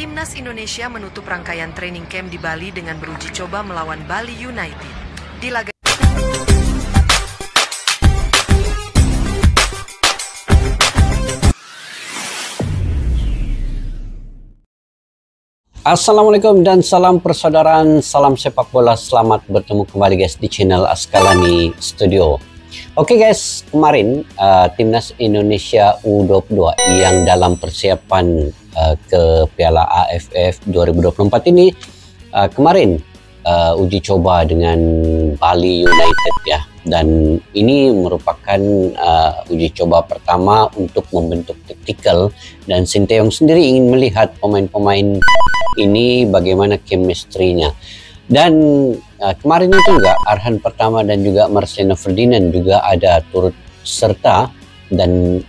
Timnas Indonesia menutup rangkaian training camp di Bali dengan beruji coba melawan Bali United. Di laga Assalamualaikum dan salam persaudaraan, salam sepak bola. Selamat bertemu kembali guys di channel Askalani Studio. Oke guys, kemarin Timnas Indonesia U22 yang dalam persiapan ke Piala AFF 2024 ini kemarin uji coba dengan Bali United ya. Dan ini merupakan uji coba pertama untuk membentuk taktikal, dan Sinteyong sendiri ingin melihat pemain-pemain ini bagaimana chemistry-nya. Dan kemarin itu juga Arhan Pertama dan juga Marcelino Ferdinand juga ada turut serta dan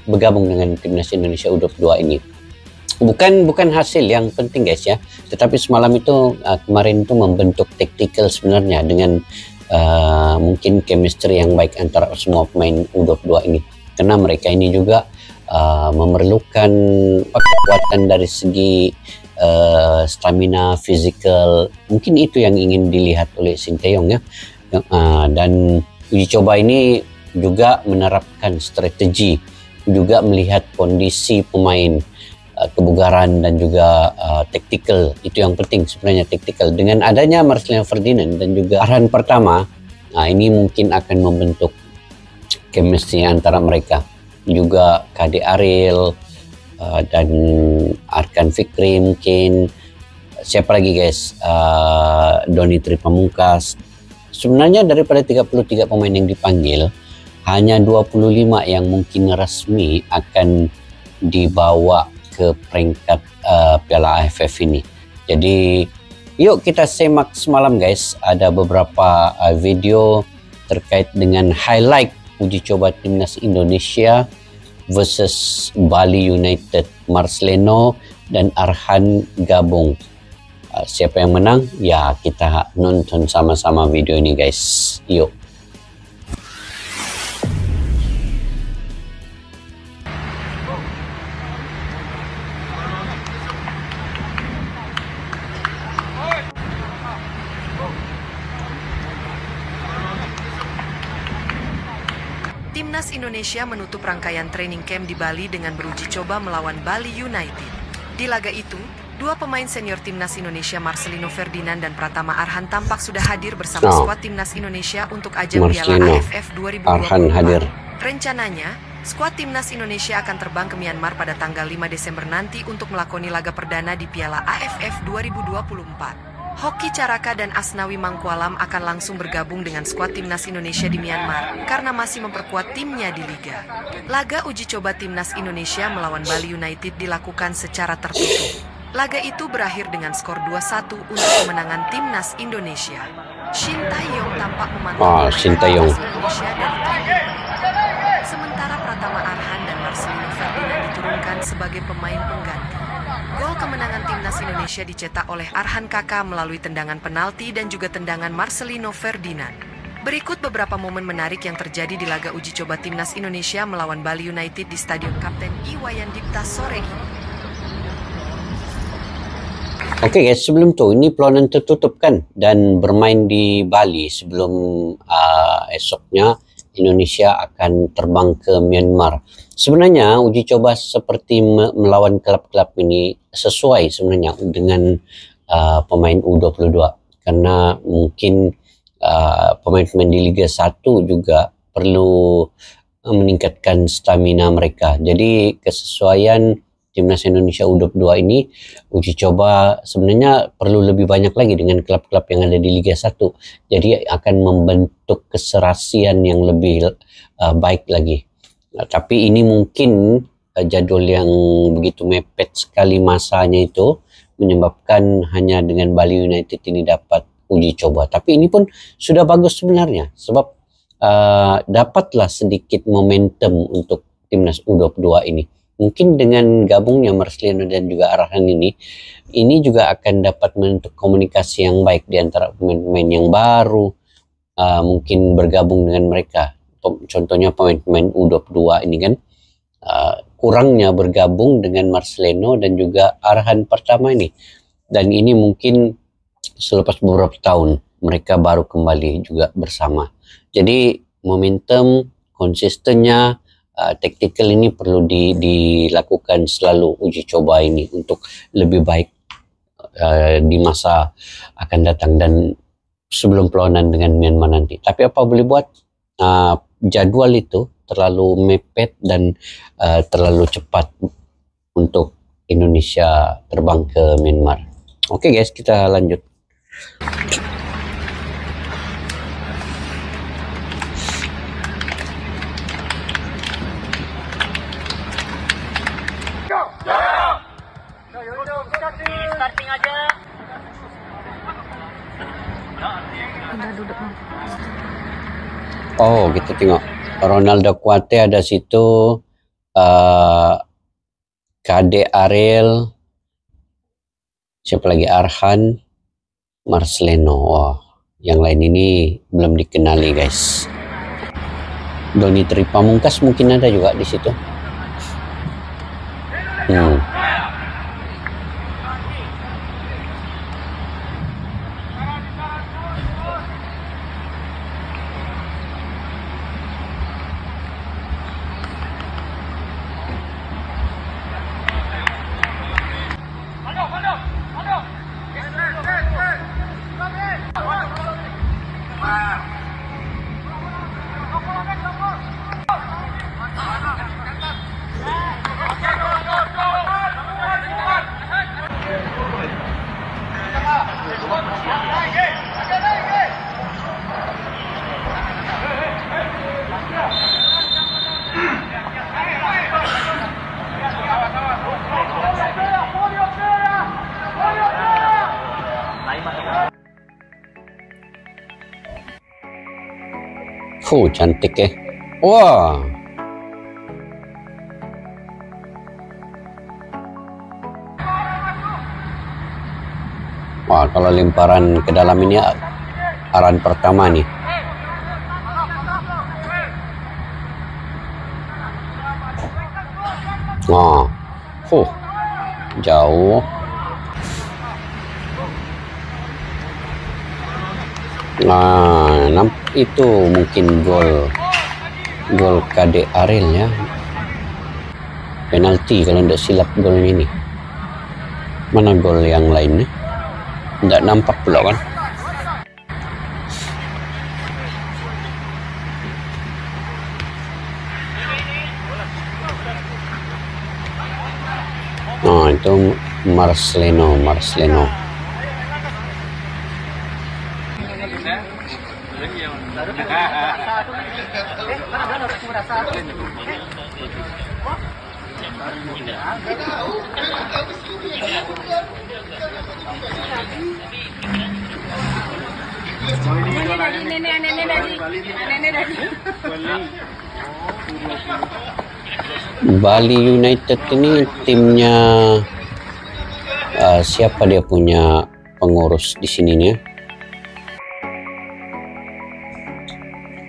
bergabung dengan Timnas Indonesia U22 ini. Bukan hasil yang penting guys ya, tetapi semalam itu kemarin itu membentuk taktikal sebenarnya dengan mungkin chemistry yang baik antara semua pemain U22 ini, karena mereka ini juga memerlukan kekuatan dari segi stamina fisikal. Mungkin itu yang ingin dilihat oleh Sinteyong ya. Dan uji coba ini juga menerapkan strategi, juga melihat kondisi pemain, kebugaran dan juga taktikal. Itu yang penting sebenarnya, taktikal. Dengan adanya Marcelino Ferdinand dan juga Arhan Pertama, ini mungkin akan membentuk chemistry antara mereka. Juga Kade Ariel dan Arkan Fikri, mungkin siapa lagi guys, Doni Tripamungkas. Sebenarnya daripada 33 pemain yang dipanggil, hanya 25 yang mungkin resmi akan dibawa ke peringkat Piala AFF ini. Jadi yuk kita semak semalam guys, ada beberapa video terkait dengan highlight uji coba Timnas Indonesia versus Bali United. Marcelino dan Arhan gabung. Siapa yang menang? Ya, kita nonton sama-sama video ini guys. Yuk. Timnas Indonesia menutup rangkaian training camp di Bali dengan beruji coba melawan Bali United. Di laga itu, dua pemain senior Timnas Indonesia Marcelino Ferdinand dan Pratama Arhan tampak sudah hadir bersama skuad Timnas Indonesia untuk ajang Piala AFF 2024. Rencananya, skuad Timnas Indonesia akan terbang ke Myanmar pada tanggal 5 Desember nanti untuk melakoni laga perdana di Piala AFF 2024. Hoki Caraka dan Asnawi Mangkualam akan langsung bergabung dengan skuad Timnas Indonesia di Myanmar karena masih memperkuat timnya di Liga. Laga uji coba Timnas Indonesia melawan Bali United dilakukan secara tertutup. Laga itu berakhir dengan skor 2-1 untuk kemenangan Timnas Indonesia. Shin Tae-yong tampak memantau Timnas Indonesia dari tribun. Sementara Pratama Arhan dan Marcelino Ferdinand diturunkan sebagai pemain pengganti. Gol kemenangan Timnas Indonesia dicetak oleh Arhan Kakak melalui tendangan penalti dan juga tendangan Marcelino Ferdinand. Berikut beberapa momen menarik yang terjadi di laga uji coba Timnas Indonesia melawan Bali United di Stadion Kapten Iwayan Dipta sore ini. Oke guys, sebelum itu ini peluang tertutup kan, dan bermain di Bali sebelum esoknya Indonesia akan terbang ke Myanmar. Sebenarnya uji coba seperti melawan klub-klub ini sesuai sebenarnya dengan pemain U22, karena mungkin pemain-pemain di Liga 1 juga perlu meningkatkan stamina mereka. Jadi kesesuaian Timnas Indonesia U22 ini uji coba sebenarnya perlu lebih banyak lagi dengan klub-klub yang ada di Liga 1. Jadi akan membentuk keserasian yang lebih baik lagi. Tapi ini mungkin jadwal yang begitu mepet sekali masanya itu menyebabkan hanya dengan Bali United ini dapat uji coba. Tapi ini pun sudah bagus sebenarnya, sebab dapatlah sedikit momentum untuk Timnas U22 ini. Mungkin dengan gabungnya Marcelino dan juga Arhan ini juga akan dapat membentuk komunikasi yang baik di antara pemain-pemain yang baru, mungkin bergabung dengan mereka. Contohnya pemain-pemain U22 ini kan kurangnya bergabung dengan Marcelino dan juga Arhan pertama ini. Dan ini mungkin selepas beberapa tahun mereka baru kembali juga bersama. Jadi momentum, konsistennya, taktikal ini perlu dilakukan selalu uji coba ini untuk lebih baik di masa akan datang dan sebelum perlawanan dengan Myanmar nanti. Tapi apa boleh buat, jadwal itu terlalu mepet dan terlalu cepat untuk Indonesia terbang ke Myanmar. Oke guys, kita lanjut. Starting aja. Oh, kita tengok Ronaldo Kuate ada situ, Kade Ariel, siapa lagi, Arhan, Marcelino. Wah, yang lain ini belum dikenali guys. Doni Tripamungkas mungkin ada juga di situ. Cantik ya. Wah. Wah, kalau lemparan ke dalam ini arahan pertama nih. Wah. Jauh. Nah, itu mungkin gol Kade Ariel ya, penalti kalau tidak silap gol ini. Mana gol yang lainnya? Tidak nampak pula kan? Nah, itu Marcelino. Bali United ini timnya siapa dia punya pengurus di sininya?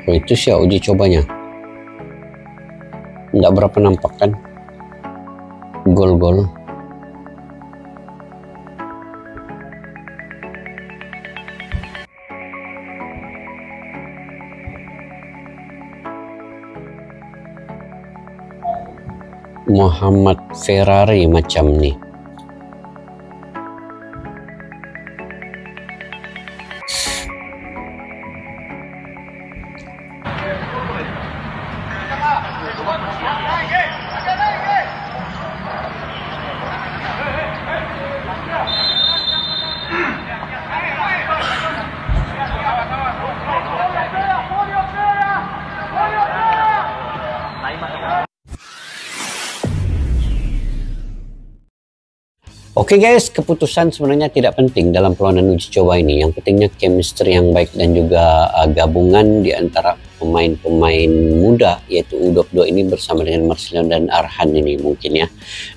Oh, itu sih uji cobanya. Nggak berapa nampak kan gol-gol. Muhammad Ferrari macam nih. Oke guys, keputusan sebenarnya tidak penting dalam perlawanan uji coba ini. Yang pentingnya chemistry yang baik dan juga gabungan di antara pemain-pemain muda yaitu U22 ini bersama dengan Marcelino dan Arhan ini mungkin ya.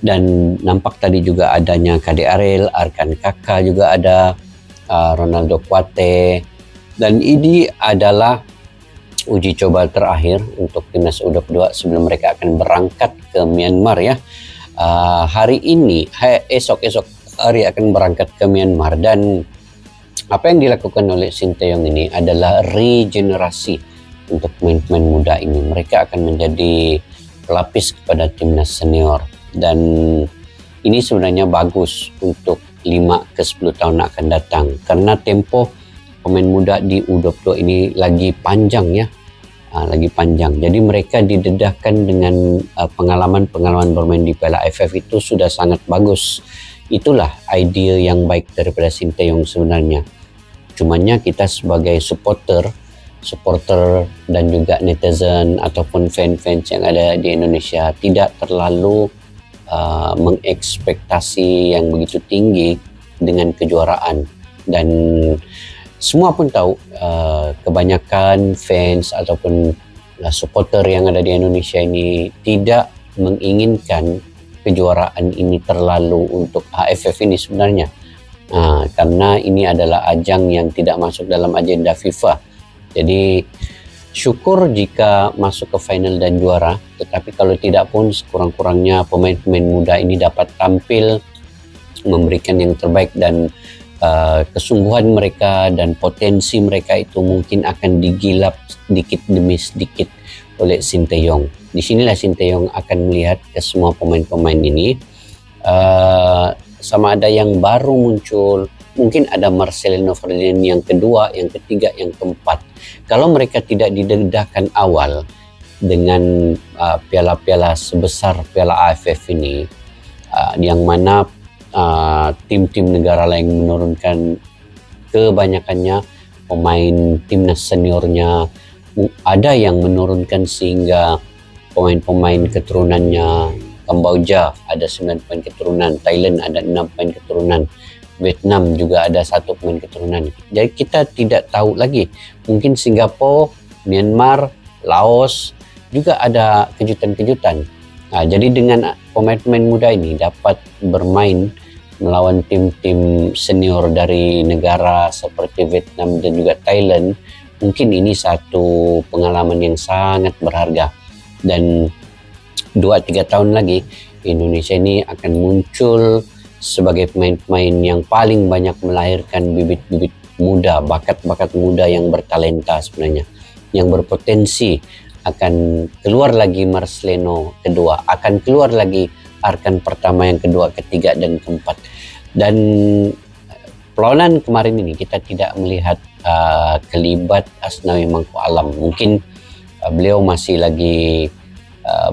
Dan nampak tadi juga adanya Kade Ariel, Arkan Kakak juga ada, Ronaldo Kuate. Dan ini adalah uji coba terakhir untuk timnas U22 sebelum mereka akan berangkat ke Myanmar ya. Hari ini, esok hari akan berangkat ke Myanmar, dan apa yang dilakukan oleh Sinteyong ini adalah regenerasi untuk pemain-pemain muda ini. Mereka akan menjadi pelapis kepada timnas senior, dan ini sebenarnya bagus untuk 5 ke 10 tahun akan datang, karena tempo pemain muda di U22 ini lagi panjang ya, lagi panjang. Jadi mereka didedahkan dengan pengalaman bermain di Piala AFF itu sudah sangat bagus. Itulah ide yang baik daripada Sinteyong sebenarnya. Cumannya kita sebagai supporter dan juga netizen ataupun fans yang ada di Indonesia tidak terlalu mengekspektasi yang begitu tinggi dengan kejuaraan, dan semua pun tahu kebanyakan fans ataupun supporter yang ada di Indonesia ini tidak menginginkan kejuaraan ini terlalu untuk AFF ini sebenarnya, karena ini adalah ajang yang tidak masuk dalam agenda FIFA. Jadi syukur jika masuk ke final dan juara, tetapi kalau tidak pun sekurang-kurangnya pemain-pemain muda ini dapat tampil memberikan yang terbaik, dan kesungguhan mereka dan potensi mereka itu mungkin akan digilap sedikit demi sedikit oleh Sinteyong. Di sinilah Sinteyong akan melihat ke semua pemain-pemain ini, sama ada yang baru muncul, mungkin ada Marcelino Ferdinand yang kedua, yang ketiga, yang keempat. Kalau mereka tidak didedahkan awal dengan piala-piala sebesar Piala AFF ini, yang mana tim-tim negara lain menurunkan kebanyakannya pemain timnas seniornya, ada yang menurunkan sehingga pemain-pemain keturunannya, Kamboja ada 9 pemain keturunan, Thailand ada 6 pemain keturunan, Vietnam juga ada 1 pemain keturunan. Jadi kita tidak tahu lagi, mungkin Singapura, Myanmar, Laos juga ada kejutan-kejutan. Jadi dengan pemain-pemain muda ini dapat bermain melawan tim-tim senior dari negara seperti Vietnam dan juga Thailand, mungkin ini satu pengalaman yang sangat berharga. Dan 2-3 tahun lagi Indonesia ini akan muncul sebagai pemain-pemain yang paling banyak melahirkan bibit-bibit muda, bakat-bakat muda yang bertalenta sebenarnya, yang berpotensi. Akan keluar lagi Marcelino kedua, akan keluar lagi Arkan pertama, yang kedua, ketiga, dan keempat. Dan perlawanan kemarin ini kita tidak melihat kelibat Asnawi Mangku Alam. Mungkin beliau masih lagi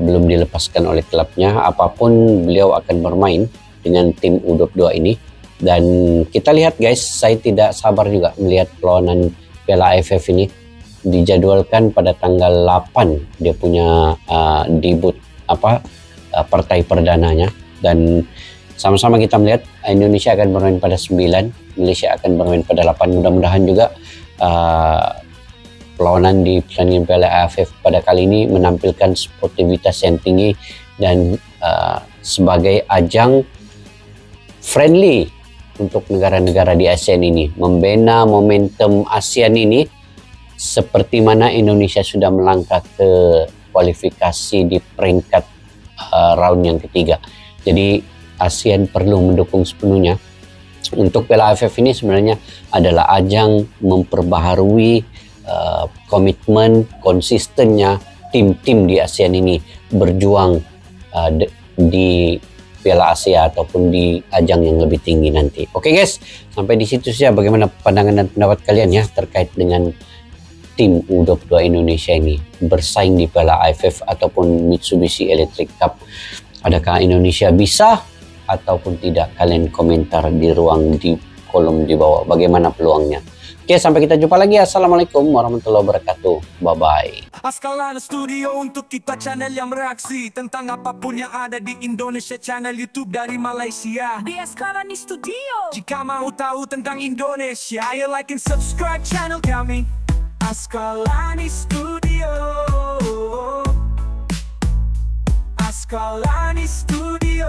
belum dilepaskan oleh klubnya. Apapun beliau akan bermain dengan tim U22 ini. Dan kita lihat guys, saya tidak sabar juga melihat perlawanan Piala AFF ini. Dijadwalkan pada tanggal 8 dia punya debut partai perdananya, dan sama-sama kita melihat Indonesia akan bermain pada 9, Malaysia akan bermain pada 8. Mudah-mudahan juga perlawanan di pertandingan Piala AFF pada kali ini menampilkan sportivitas yang tinggi dan sebagai ajang friendly untuk negara-negara di ASEAN ini, membina momentum ASEAN ini seperti mana Indonesia sudah melangkah ke kualifikasi di peringkat round yang ketiga. Jadi ASEAN perlu mendukung sepenuhnya. Untuk Piala AFF ini sebenarnya adalah ajang memperbaharui komitmen konsistennya tim-tim di ASEAN ini berjuang di Piala Asia ataupun di ajang yang lebih tinggi nanti. Oke guys, sampai di situ saja bagaimana pandangan dan pendapat kalian ya terkait dengan tim U22 Indonesia ini bersaing di Piala AFF ataupun Mitsubishi Electric Cup. Adakah Indonesia bisa ataupun tidak? Kalian komentar di kolom di bawah bagaimana peluangnya. Oke, sampai kita jumpa lagi. Assalamualaikum warahmatullahi wabarakatuh. Bye-bye. Askalana Studio untuk kita channel yang bereaksi tentang apapun yang ada di Indonesia, channel YouTube dari Malaysia di Askalana Studio. Jika mau tahu tentang Indonesia, ayo like and subscribe channel kami Askalani Studio. Askalani Studio.